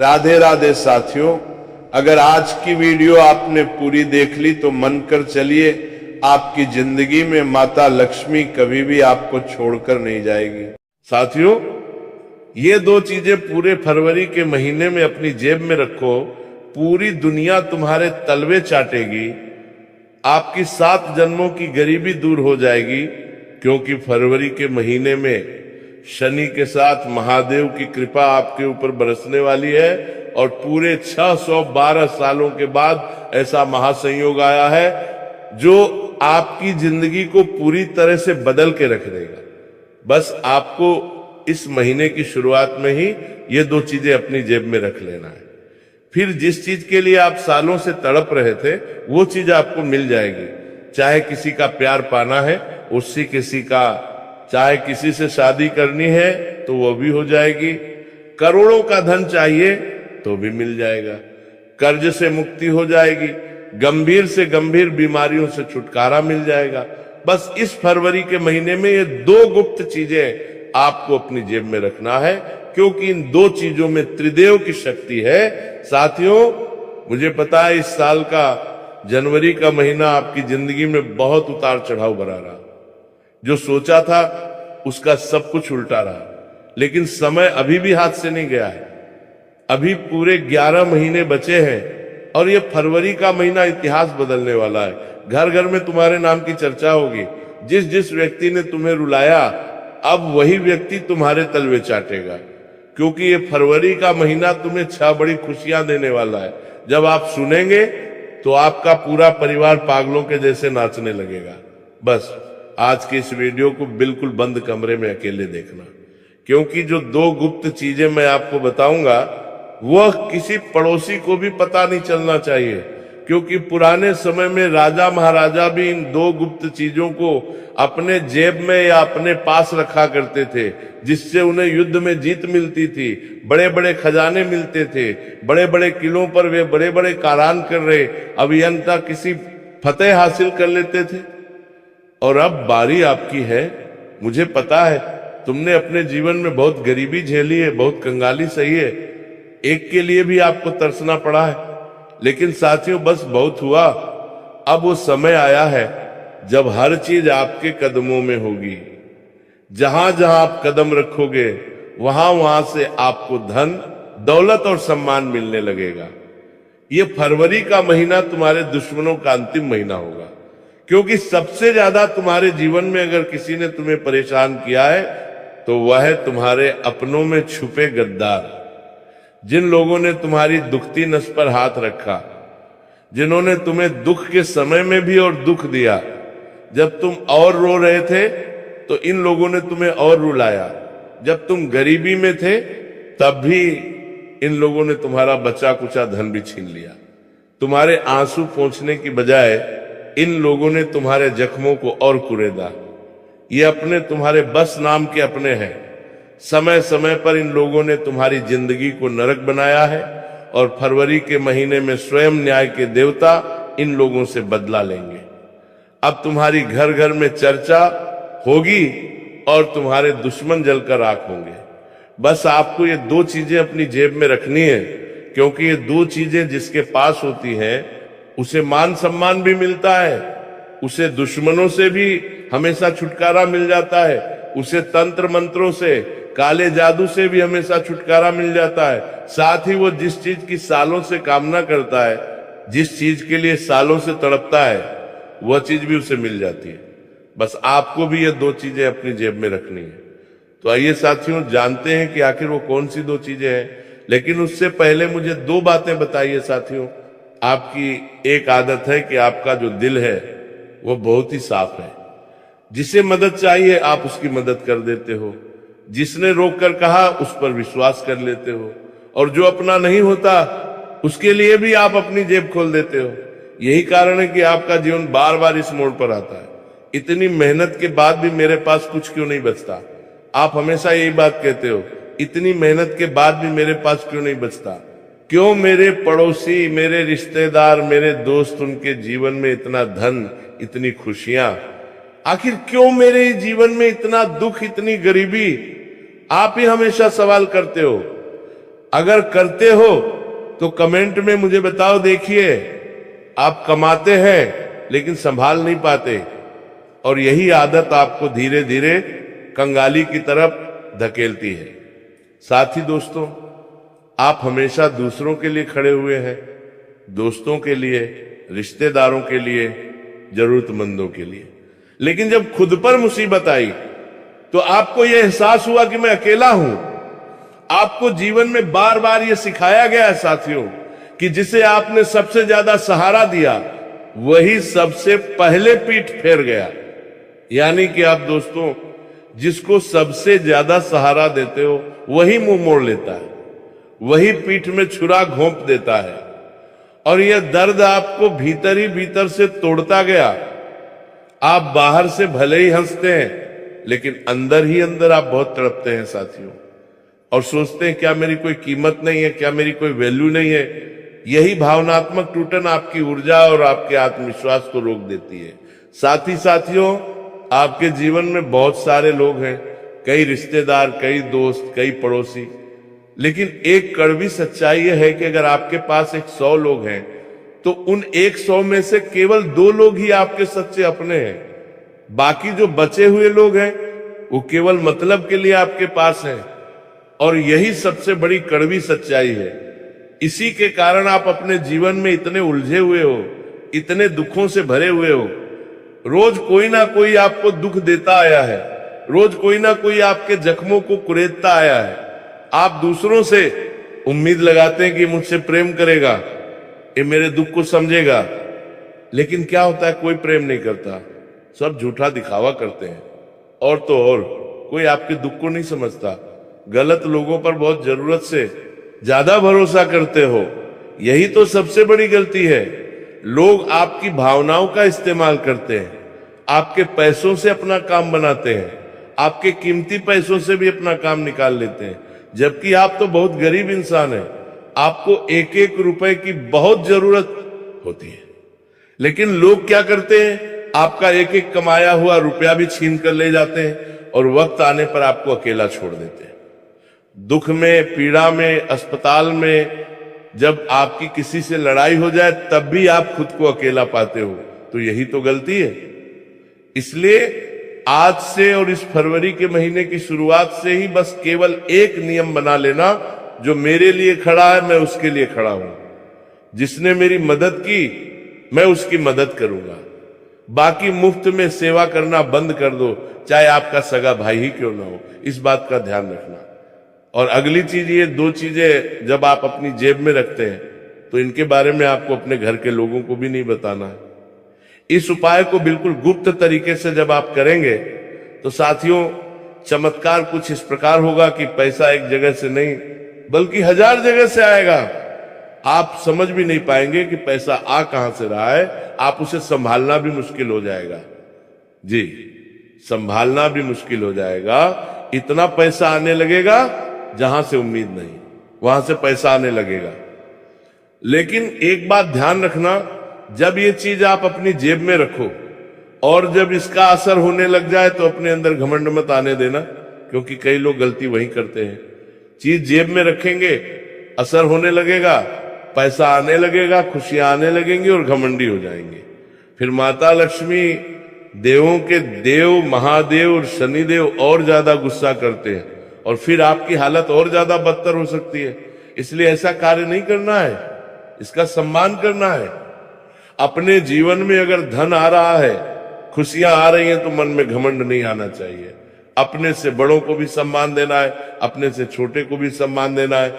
राधे राधे साथियों, अगर आज की वीडियो आपने पूरी देख ली तो मन कर चलिए, आपकी जिंदगी में माता लक्ष्मी कभी भी आपको छोड़कर नहीं जाएगी। साथियों, ये दो चीजें पूरे फरवरी के महीने में अपनी जेब में रखो, पूरी दुनिया तुम्हारे तलवे चाटेगी, आपकी 7 जन्मों की गरीबी दूर हो जाएगी। क्योंकि फरवरी के महीने में शनि के साथ महादेव की कृपा आपके ऊपर बरसने वाली है और पूरे 612 सालों के बाद ऐसा महासंयोग आया है जो आपकी जिंदगी को पूरी तरह से बदल के रख देगा। बस आपको इस महीने की शुरुआत में ही ये दो चीजें अपनी जेब में रख लेना है। फिर जिस चीज के लिए आप सालों से तड़प रहे थे वो चीज आपको मिल जाएगी। चाहे किसी का प्यार पाना है, उससे किसी का, चाहे किसी से शादी करनी है तो वो भी हो जाएगी, करोड़ों का धन चाहिए तो भी मिल जाएगा, कर्ज से मुक्ति हो जाएगी, गंभीर से गंभीर बीमारियों से छुटकारा मिल जाएगा। बस इस फरवरी के महीने में ये दो गुप्त चीजें आपको अपनी जेब में रखना है, क्योंकि इन दो चीजों में त्रिदेव की शक्ति है। साथियों, मुझे पता है इस साल का जनवरी का महीना आपकी जिंदगी में बहुत उतार चढ़ाव भरा रहा। जो सोचा था उसका सब कुछ उल्टा रहा, लेकिन समय अभी भी हाथ से नहीं गया है। अभी पूरे 11 महीने बचे हैं और ये फरवरी का महीना इतिहास बदलने वाला है। घर घर में तुम्हारे नाम की चर्चा होगी। जिस जिस व्यक्ति ने तुम्हें रुलाया, अब वही व्यक्ति तुम्हारे तलवे चाटेगा, क्योंकि ये फरवरी का महीना तुम्हें 6 बड़ी खुशियां देने वाला है। जब आप सुनेंगे तो आपका पूरा परिवार पागलों के जैसे नाचने लगेगा। बस आज के इस वीडियो को बिल्कुल बंद कमरे में अकेले देखना, क्योंकि जो दो गुप्त चीजें मैं आपको बताऊंगा वह किसी पड़ोसी को भी पता नहीं चलना चाहिए, क्योंकि पुराने समय में राजा महाराजा भी इन दो गुप्त चीजों को अपने जेब में या अपने पास रखा करते थे, जिससे उन्हें युद्ध में जीत मिलती थी, बड़े बड़े खजाने मिलते थे, बड़े बड़े किलों पर वे बड़े बड़े कारान कर रहे अभियंता किसी फतेह हासिल कर लेते थे। और अब बारी आपकी है। मुझे पता है तुमने अपने जीवन में बहुत गरीबी झेली है, बहुत कंगाली सही है, एक के लिए भी आपको तरसना पड़ा है, लेकिन साथियों बस बहुत हुआ। अब वो समय आया है जब हर चीज आपके कदमों में होगी। जहां जहां आप कदम रखोगे वहां वहां से आपको धन, दौलत और सम्मान मिलने लगेगा। ये फरवरी का महीना तुम्हारे दुश्मनों का अंतिम महीना होगा, क्योंकि सबसे ज्यादा तुम्हारे जीवन में अगर किसी ने तुम्हें परेशान किया है तो वह है तुम्हारे अपनों में छुपे गद्दार। जिन लोगों ने तुम्हारी दुखती नस पर हाथ रखा, जिन्होंने तुम्हें दुख के समय में भी और दुख दिया, जब तुम और रो रहे थे तो इन लोगों ने तुम्हें और रुलाया, जब तुम गरीबी में थे तब भी इन लोगों ने तुम्हारा बचा कुचा धन भी छीन लिया। तुम्हारे आंसू पोंछने की बजाय इन लोगों ने तुम्हारे जख्मों को और कुरेदा। ये अपने तुम्हारे बस नाम के अपने हैं। समय समय पर इन लोगों ने तुम्हारी जिंदगी को नरक बनाया है और फरवरी के महीने में स्वयं न्याय के देवता इन लोगों से बदला लेंगे। अब तुम्हारी घर घर में चर्चा होगी और तुम्हारे दुश्मन जलकर राख होंगे। बस आपको ये दो चीजें अपनी जेब में रखनी है, क्योंकि ये दो चीजें जिसके पास होती हैं उसे मान सम्मान भी मिलता है, उसे दुश्मनों से भी हमेशा छुटकारा मिल जाता है, उसे तंत्र मंत्रों से, काले जादू से भी हमेशा छुटकारा मिल जाता है। साथ ही वो जिस चीज की सालों से कामना करता है, जिस चीज के लिए सालों से तड़पता है, वह चीज भी उसे मिल जाती है। बस आपको भी ये दो चीजें अपनी जेब में रखनी है। तो आइए साथियों, जानते हैं कि आखिर वो कौन सी दो चीजें हैं। लेकिन उससे पहले मुझे दो बातें बताइए साथियों। आपकी एक आदत है कि आपका जो दिल है वो बहुत ही साफ है। जिसे मदद चाहिए आप उसकी मदद कर देते हो, जिसने रोक कर कहा उस पर विश्वास कर लेते हो, और जो अपना नहीं होता उसके लिए भी आप अपनी जेब खोल देते हो। यही कारण है कि आपका जीवन बार बार इस मोड़ पर आता है। इतनी मेहनत के बाद भी मेरे पास कुछ क्यों नहीं बचता? आप हमेशा यही बात कहते हो, इतनी मेहनत के बाद भी मेरे पास क्यों नहीं बचता? क्यों मेरे पड़ोसी, मेरे रिश्तेदार, मेरे दोस्त, उनके जीवन में इतना धन, इतनी खुशियां, आखिर क्यों मेरे जीवन में इतना दुख, इतनी गरीबी? आप ही हमेशा सवाल करते हो। अगर करते हो तो कमेंट में मुझे बताओ। देखिए, आप कमाते हैं लेकिन संभाल नहीं पाते, और यही आदत आपको धीरे धीरे कंगाली की तरफ धकेलती है। साथ ही दोस्तों, आप हमेशा दूसरों के लिए खड़े हुए हैं, दोस्तों के लिए, रिश्तेदारों के लिए, जरूरतमंदों के लिए। लेकिन जब खुद पर मुसीबत आई तो आपको यह एहसास हुआ कि मैं अकेला हूं। आपको जीवन में बार बार यह सिखाया गया है साथियों कि जिसे आपने सबसे ज्यादा सहारा दिया वही सबसे पहले पीठ फेर गया। यानी कि आप दोस्तों, जिसको सबसे ज्यादा सहारा देते हो वही मुंह मोड़ लेता है, वही पीठ में छुरा घोंप देता है, और यह दर्द आपको भीतर ही भीतर से तोड़ता गया। आप बाहर से भले ही हंसते हैं लेकिन अंदर ही अंदर आप बहुत तड़पते हैं साथियों, और सोचते हैं क्या मेरी कोई कीमत नहीं है, क्या मेरी कोई वैल्यू नहीं है। यही भावनात्मक टूटन आपकी ऊर्जा और आपके आत्मविश्वास को रोक देती है। साथ ही साथियों, आपके जीवन में बहुत सारे लोग हैं, कई रिश्तेदार, कई दोस्त, कई पड़ोसी, लेकिन एक कड़वी सच्चाई यह है कि अगर आपके पास 100 लोग हैं तो उन 100 में से केवल 2 लोग ही आपके सच्चे अपने हैं। बाकी जो बचे हुए लोग हैं वो केवल मतलब के लिए आपके पास हैं, और यही सबसे बड़ी कड़वी सच्चाई है। इसी के कारण आप अपने जीवन में इतने उलझे हुए हो, इतने दुखों से भरे हुए हो। रोज कोई ना कोई आपको दुख देता आया है, रोज कोई ना कोई आपके जख्मों को कुरेदता आया है। आप दूसरों से उम्मीद लगाते हैं कि मुझसे प्रेम करेगा, ये मेरे दुख को समझेगा, लेकिन क्या होता है, कोई प्रेम नहीं करता, सब झूठा दिखावा करते हैं। और तो और कोई आपके दुख को नहीं समझता। गलत लोगों पर बहुत जरूरत से ज्यादा भरोसा करते हो, यही तो सबसे बड़ी गलती है। लोग आपकी भावनाओं का इस्तेमाल करते हैं, आपके पैसों से अपना काम बनाते हैं, आपके कीमती पैसों से भी अपना काम निकाल लेते हैं, जबकि आप तो बहुत गरीब इंसान हैं। आपको एक एक रुपए की बहुत जरूरत होती है, लेकिन लोग क्या करते हैं, आपका एक एक कमाया हुआ रुपया भी छीन कर ले जाते हैं, और वक्त आने पर आपको अकेला छोड़ देते हैं। दुख में, पीड़ा में, अस्पताल में जब आपकी किसी से लड़ाई हो जाए तब भी आप खुद को अकेला पाते हो, तो यही तो गलती है। इसलिए आज से और इस फरवरी के महीने की शुरुआत से ही बस केवल एक नियम बना लेना, जो मेरे लिए खड़ा है मैं उसके लिए खड़ा हूं, जिसने मेरी मदद की मैं उसकी मदद करूंगा। बाकी मुफ्त में सेवा करना बंद कर दो, चाहे आपका सगा भाई ही क्यों ना हो। इस बात का ध्यान रखना। और अगली चीज, ये 2 चीजें जब आप अपनी जेब में रखते हैं तो इनके बारे में आपको अपने घर के लोगों को भी नहीं बताना है। इस उपाय को बिल्कुल गुप्त तरीके से जब आप करेंगे तो साथियों, चमत्कार कुछ इस प्रकार होगा कि पैसा एक जगह से नहीं बल्कि 1000 जगह से आएगा। आप समझ भी नहीं पाएंगे कि पैसा आ कहां से रहा है। आप उसे संभालना भी मुश्किल हो जाएगा। जी, संभालना भी मुश्किल हो जाएगा। इतना पैसा आने लगेगा जहां से उम्मीद नहीं, वहां से पैसा आने लगेगा। लेकिन एक बात ध्यान रखना, जब ये चीज आप अपनी जेब में रखो और जब इसका असर होने लग जाए तो अपने अंदर घमंड मत आने देना, क्योंकि कई लोग गलती वही करते हैं। चीज जेब में रखेंगे, असर होने लगेगा, पैसा आने लगेगा, खुशियां आने लगेंगी और घमंडी हो जाएंगे। फिर माता लक्ष्मी, देवों के देव महादेव और शनिदेव और ज्यादा गुस्सा करते हैं, और फिर आपकी हालत और ज्यादा बदतर हो सकती है। इसलिए ऐसा कार्य नहीं करना है, इसका सम्मान करना है। अपने जीवन में अगर धन आ रहा है, खुशियां आ रही हैं, तो मन में घमंड नहीं आना चाहिए। अपने से बड़ों को भी सम्मान देना है, अपने से छोटे को भी सम्मान देना है।